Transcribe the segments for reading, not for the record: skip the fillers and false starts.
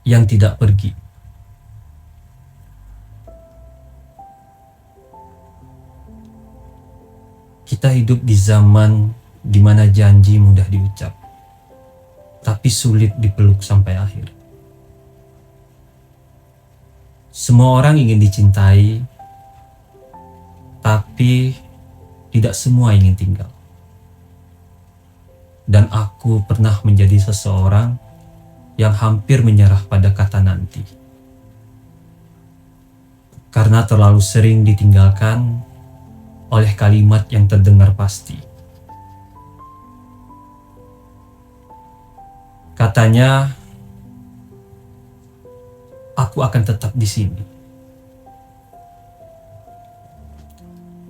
yang tidak pergi. Kita hidup di zaman di mana janji mudah diucap, tapi sulit dipeluk sampai akhir. Semua orang ingin dicintai, tapi tidak semua ingin tinggal. Dan aku pernah menjadi seseorang yang hampir menyerah pada kata nanti. Karena terlalu sering ditinggalkan oleh kalimat yang terdengar pasti. Katanya, aku akan tetap di sini.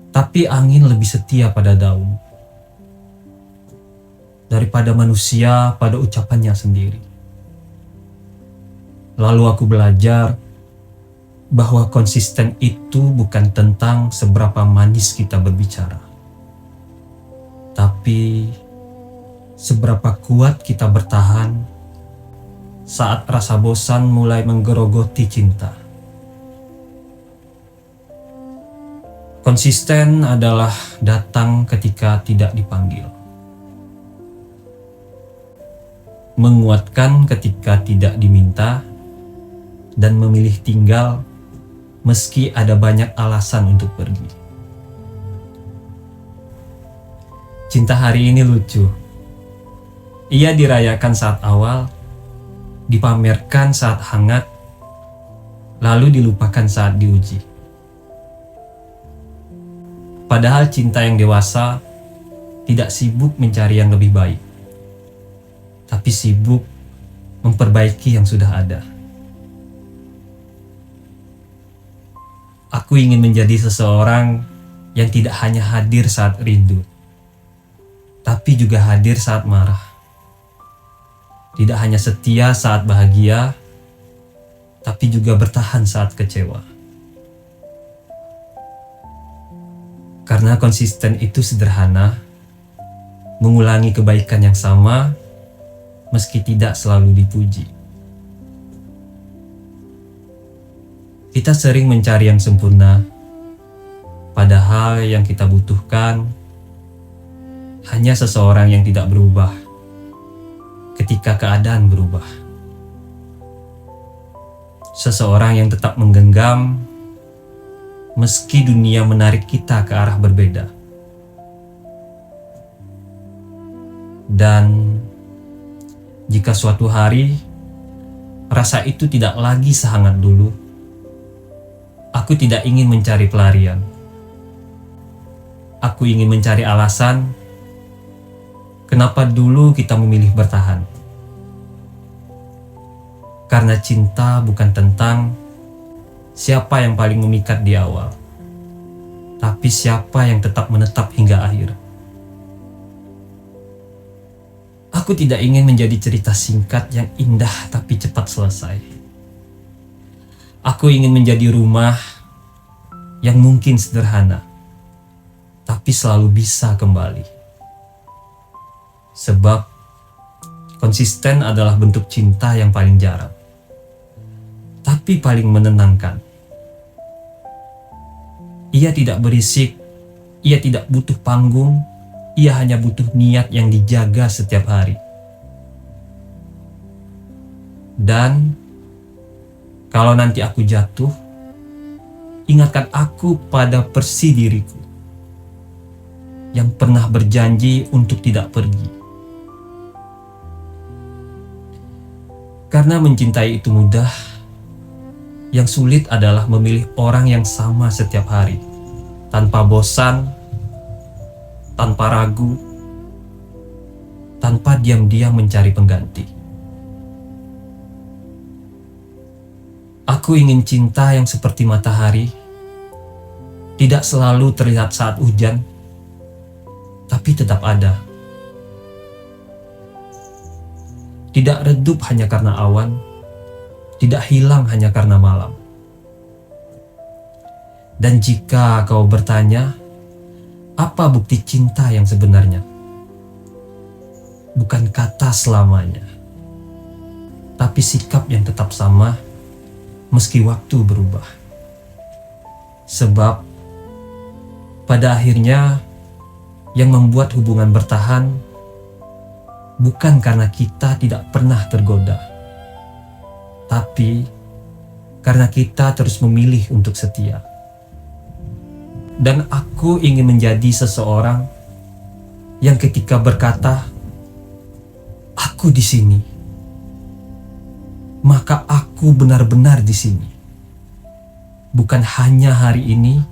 Tapi angin lebih setia pada daun daripada manusia pada ucapannya sendiri. Lalu aku belajar bahwa konsisten itu bukan tentang seberapa manis kita berbicara, tapi seberapa kuat kita bertahan saat rasa bosan mulai menggerogoti cinta. Konsisten adalah datang ketika tidak dipanggil, menguatkan ketika tidak diminta, dan memilih tinggal meski ada banyak alasan untuk pergi. Cinta hari ini lucu. Ia dirayakan saat awal, dipamerkan saat hangat, lalu dilupakan saat diuji. Padahal cinta yang dewasa tidak sibuk mencari yang lebih baik, tapi sibuk memperbaiki yang sudah ada. Aku ingin menjadi seseorang yang tidak hanya hadir saat rindu, tapi juga hadir saat marah. Tidak hanya setia saat bahagia, tapi juga bertahan saat kecewa. Karena konsisten itu sederhana, mengulangi kebaikan yang sama, meski tidak selalu dipuji. Kita sering mencari yang sempurna, padahal yang kita butuhkan hanya seseorang yang tidak berubah ketika keadaan berubah. Seseorang yang tetap menggenggam meski dunia menarik kita ke arah berbeda. Dan jika suatu hari rasa itu tidak lagi sehangat dulu, aku tidak ingin mencari pelarian. Aku ingin mencari alasan kenapa dulu kita memilih bertahan. Karena cinta bukan tentang siapa yang paling memikat di awal, tapi siapa yang tetap menetap hingga akhir. Aku tidak ingin menjadi cerita singkat yang indah tapi cepat selesai. Aku ingin menjadi rumah yang mungkin sederhana, tapi selalu bisa kembali. Sebab konsisten adalah bentuk cinta yang paling jarang, tapi paling menenangkan. Ia tidak berisik, ia tidak butuh panggung, ia hanya butuh niat yang dijaga setiap hari. Dan kalau nanti aku jatuh, ingatkan aku pada versi diriku yang pernah berjanji untuk tidak pergi. Karena mencintai itu mudah, yang sulit adalah memilih orang yang sama setiap hari, tanpa bosan, tanpa ragu, tanpa diam-diam mencari pengganti. Aku ingin cinta yang seperti matahari, tidak selalu terlihat saat hujan, tapi tetap ada. Tidak redup hanya karena awan, tidak hilang hanya karena malam. Dan jika kau bertanya, apa bukti cinta yang sebenarnya? Bukan kata selamanya, tapi sikap yang tetap sama meski waktu berubah. Sebab pada akhirnya yang membuat hubungan bertahan bukan karena kita tidak pernah tergoda, tapi karena kita terus memilih untuk setia. Dan aku ingin menjadi seseorang yang ketika berkata, "Aku di sini," maka aku benar-benar di sini. Bukan hanya hari ini,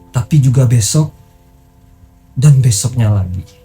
tapi juga besok dan besoknya lagi.